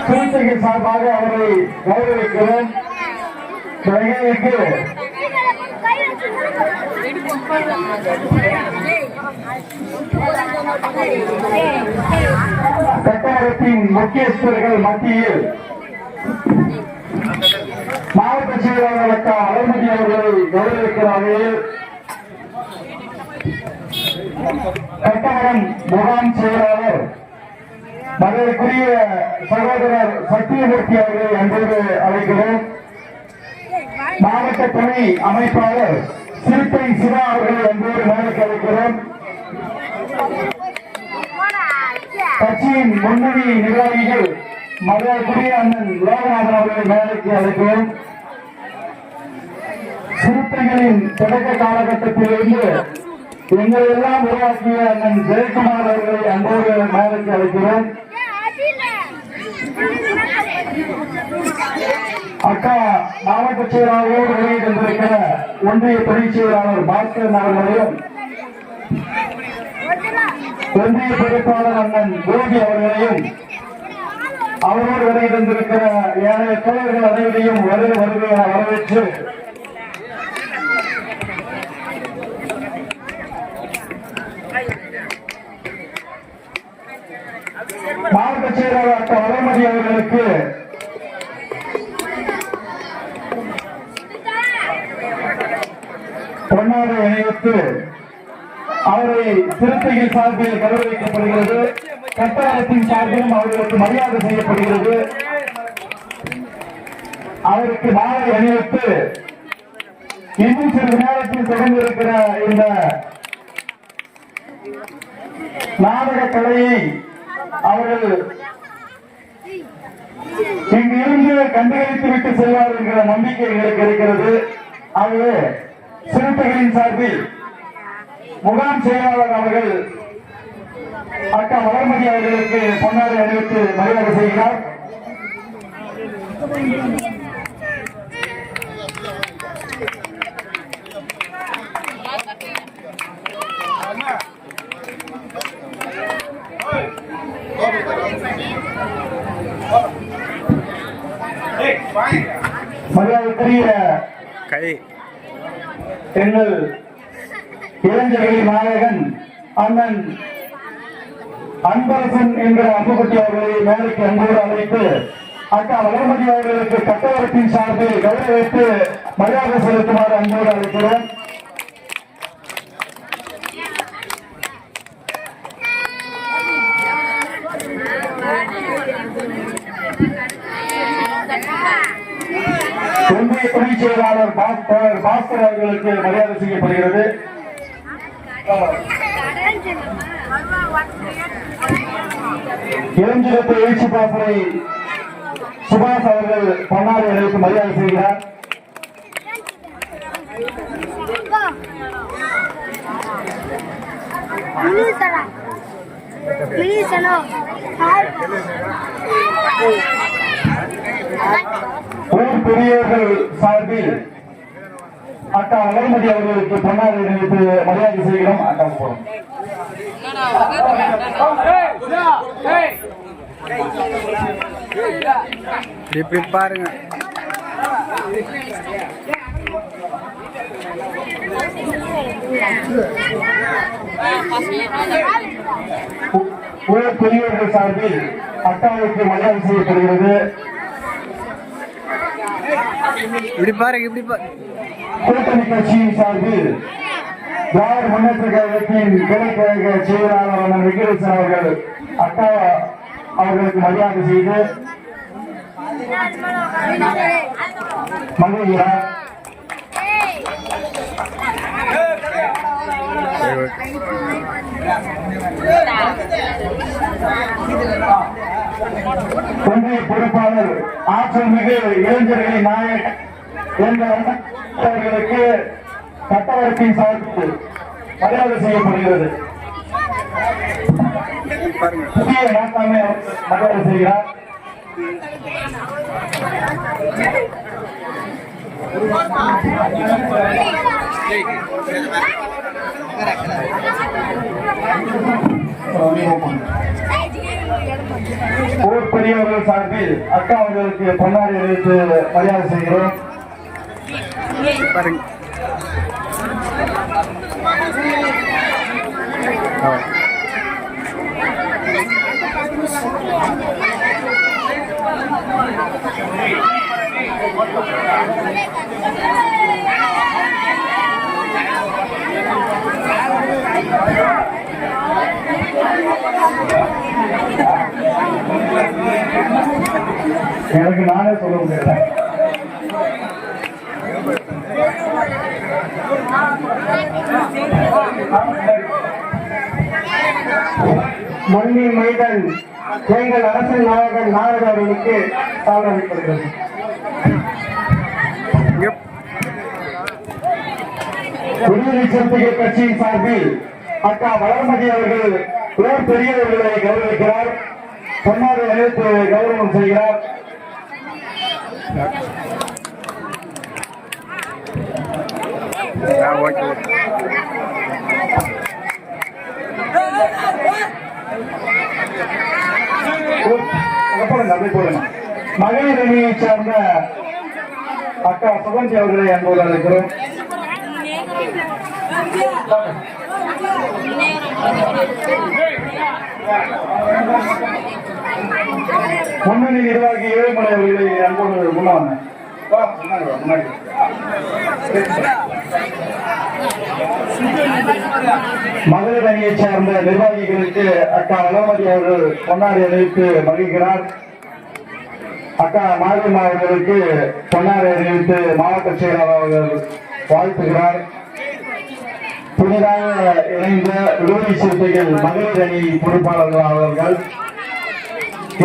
சிறுத்தைகள் சார்பாக அவரை கௌரவிக்கிறோம். கட்டாரத்தின் முக்கியஸ்தர்கள் மத்தியில் மாவட்ட செயலாளர் அனுமதி அவர்களை கௌரவிக்கிற வகையில் கட்டாரம் முகாம் செயலாளர் மரியாதைக்குரிய சகோதரர் சத்தியமூர்த்தி அவர்களை அன்போடு அழைக்கிறோம். மாவட்ட துணை அமைப்பாளர் சிறுத்தை சிவா அவர்களை அன்போடு மேலுக்கு அழைக்கிறோம். கட்சியின் முன்னணி நிர்வாகிகள் மரியாதைக்குரிய அண்ணன் லோகநாதன் அவர்களை மேலுக்கு அழைக்கிறோம். சிறுத்தைகளின் தொடக்க காலகட்டத்திலிருந்து எங்களை எல்லாம் உருவாக்கிய அண்ணன் ஜெயக்குமார் அவர்களை அன்போடு மேலுக்கு அழைக்கிறோம். அக்கா மாவட்ட செயலாளரோடு வெளியிட்டிருக்கிற ஒன்றிய துணை செயலாளர் பாஸ்கரன் அவர்களையும் ஒன்றிய பொறுப்பாளர் அண்ணன் கோபி அவர்களையும் அவரோடு வெளியிட்டிருக்கிற ஏழைய தோழர்கள் அனைவரையும் வருகையை வரவேற்று மாவட்ட செயலாளர் அக்கா வளர்மதி அவர்களுக்கு பொன்னாடை அணிவித்து அவரை சிறுத்தைகள் சார்பில் கௌரவிக்கப்படுகிறது. கட்டாரத்தின் சார்பிலும் அவர்களுக்கு மரியாதை செய்யப்படுகிறது. அவருக்கு மாலை அணிவித்து இன்னும் சிறிது நேரத்தில் தொடர்ந்து இருக்கிற இந்த நாடக கலையை அவர்கள் இங்கு இருந்து கண்டுகளித்து விட்டு செல்வார் என்கிற நம்பிக்கை எங்களுக்கு இருக்கிறது. ஆகவே சிறுத்தைகளின் சார்பில் முகாம் செயலாளர் அவர்கள் அக்கா வளர்மதி அவர்களுக்கு பொன்னாடை அணிவித்து மரியாதை செய்கிறார். மரியாதைக்குரிய எங்கள் இளைஞர்களின் நாயகன் அண்ணன் அன்பரசன் என்கிற அம்புக்குட்டி அவர்களை மேலுக்கு அன்போடு அழைத்து அக்கா வளர்மதி அவர்களுக்கு கட்டவரத்தின் சார்பில் கௌரவித்து மரியாதை செலுத்துமாறு அன்போடு அழைக்கிறோம். ஒன்றிய துணை செயலாளர் பாஸ்கர் அவர்களுக்கு மரியாதை செய்யப்படுகிறது. இளஞ்சிறப்பு எழுச்சி பாசறை சுபாஷ் அவர்கள் பொன்னாடை அணிவித்து மரியாதை செய்கிறார். ஊர் பெரியவர்கள் சார்பில் அக்கா வளர்மதி அவர்களுக்கு பொன்னாடை அணிவித்து மரியாதை செய்கிறோம். அக்கா போறோம். பாருங்க ஊர் பெரியவர்கள் சார்பில் அக்காவுக்கு மரியாதை செய்யப்படுகிறது. கூட்டணி கட்சியின் சார்பில் திராவிட முன்னேற்ற கழகத்தின் கிளைக்கழக செயலாளரான வெங்கடேசன் அவர்கள் அக்கா அவர்களுக்கு மரியாதை செய்து மகிழ்கிறார். ஒன்றிய பொறுப்பாளர் ஆற்றல் மிகு இளைஞர்களின் நாயகன் அவர்களுக்கு கட்டவரத்தின் சார்பில் மரியாதை செய்யப்படுகிறது. புதிய நாட்டாமை மரியாதை செய்கிறார். ஊர் பெரியவர்கள் சார்பில் அக்கா அவர்களுக்கு பொன்னாடி அளித்து மரியாதை செய்கிறோம். எனக்கு நானே சொல்ல முடியல. மண்ணி மைதன் எங்கள் அரசின் நாயகன் நாயக அவர்களுக்கு சாதனைப்படுகிறது. விடுதலை சிறுத்தைகள் கட்சியின் சார்பில் அக்கா வளர்மதி அவர்கள் ஊர் பெரியவர்களை கௌரவிக்கிறார். பொன்னாடி அழைத்து கௌரவம் செய்கிறார். மகளிர் அணியை சார்ந்த அக்கா சுகந்தி அவர்களை அன்போடு அழைக்கிறோம். முன்னணி நிர்வாகி ஏழுமலை அவர்களை அன்போடு முன்னாங்க. மகளிர் அணியை சார்ந்த நிர்வாகிகளுக்கு அக்கா வளமதி அவர்கள் பொன்னாடி அணிவித்து மகிழ்கிறார். அக்கா மாரியம்மா அவர்களுக்கு பொன்னாடி அணிவித்து மாவட்ட செயலாளர் அவர்கள் வாழ்த்துகிறார். புதிதாக இணைந்த விடுதலை சிறுத்தைகள் மகளிர் அணி பொறுப்பாளர்கள் அவர்கள்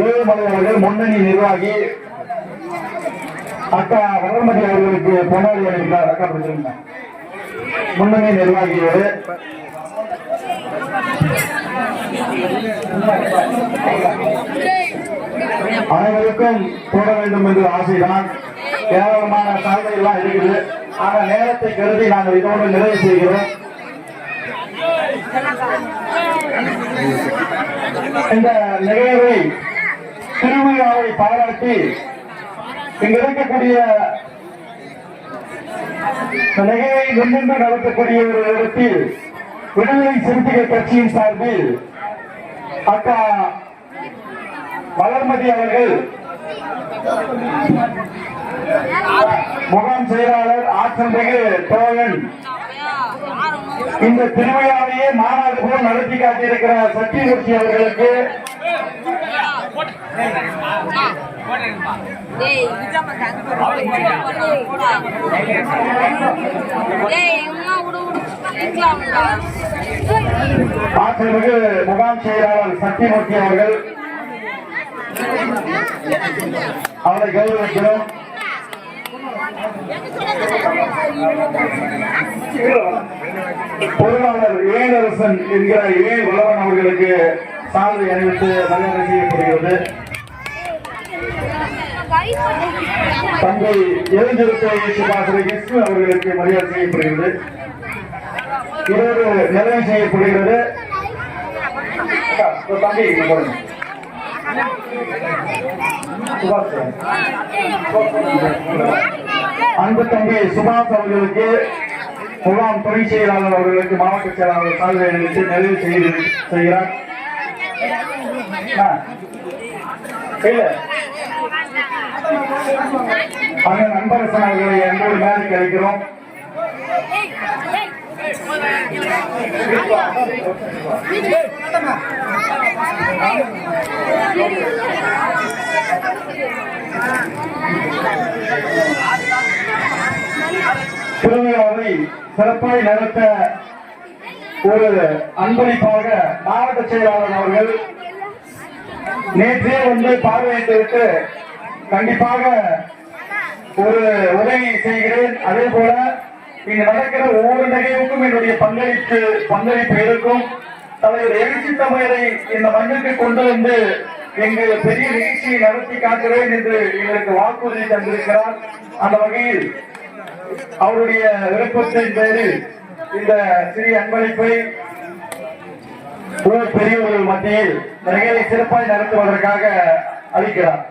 ஏழுமலை அவர்கள் முன்னணி நிர்வாகி அக்கா வளர்மதி அவர்களுக்கு பொன்னாடி அணிவித்தார். அக்கா பிரச்சனை முன்னணி நிர்வாகியோடு அனைவருக்கும் போட வேண்டும் என்று ஆசைதான். ஏராளமான சாதனை எல்லாம் இருக்குது. ஆனா நேரத்தை கருதி நாங்கள் இதோடு நிறைவு செய்கிறோம். இந்த நிகழ்வை திருவிழாவை பாராட்டி இங்க இருக்கக்கூடிய நிகழ்வை முன்னின்று நடத்தக்கூடிய ஒரு இடத்தில் விடுதலை சிறுத்தைகள் கட்சியின் சார்பில் அக்கா வளர்மதி அவர்கள் முகாம் செயலாளர் ஆற்றல்மிகு தோழன் இந்த திருவிழாவையே மாநாடு போல் நடத்தி காட்டியிருக்கிற சத்தியமூர்த்தி அவர்களுக்கு ஆற்றல்மிகு முகாம் செயலாளர் சத்தியமூர்த்தி அவர்கள் அவரை கௌரவிக்கிறோம். பொருளாளர் இளைஞரசன் என்கிற இளைய வளவன் அவர்களுக்கு சால்வை அணிவித்து மரியாதை செய்யப்படுகிறது. தந்தை எழுந்திருப்பை சுபாசரை கிருஷ்ணன் அவர்களுக்கு மரியாதை செய்யப்படுகிறது. இதோடு நிறைவு செய்யப்படுகிறது. தம்பி அன்பு தம்பி சுபாஷ் அவர்களுக்கு முகாம் துணை செயலாளர் அவர்களுக்கு மாவட்ட செயலாளர் சால்வை அணிவித்து நிறைவு செய்கிறார். அண்ணன் அன்பரசன் அவர்களை அன்போடு மேலுக்கு அழைக்கிறோம். திருவிழாவை சிறப்பாய் நடத்த ஒரு அன்பளிப்பாக மாவட்ட செயலாளர் அவர்கள் நேற்றே வந்து பார்வையிட்டு கண்டிப்பாக ஒரு உதவி செய்கிறேன். அதே போல இங்கு நடக்கிற ஒவ்வொரு நிகழ்வுக்கும் என்னுடைய பங்களிப்பு இருக்கும். தலைவர் எழுச்சி தமிழரை இந்த மண்ணுக்கு கொண்டு வந்து எங்கள் பெரிய நிகழ்ச்சியை நடத்தி காட்டுவேன் என்று எங்களுக்கு வாக்குறுதி தந்திருக்கிறார். அந்த வகையில் அவருடைய விருப்பத்தின் பேரில் இந்த சிறிய அன்பளிப்பை ஊர் பெரியவர்கள் மத்தியில் நிகழ்ச்சியை சிறப்பாக நடத்துவதற்காக அளிக்கிறார்.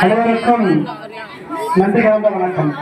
அனைவருக்கும் நன்றி கலந்த வணக்கம்.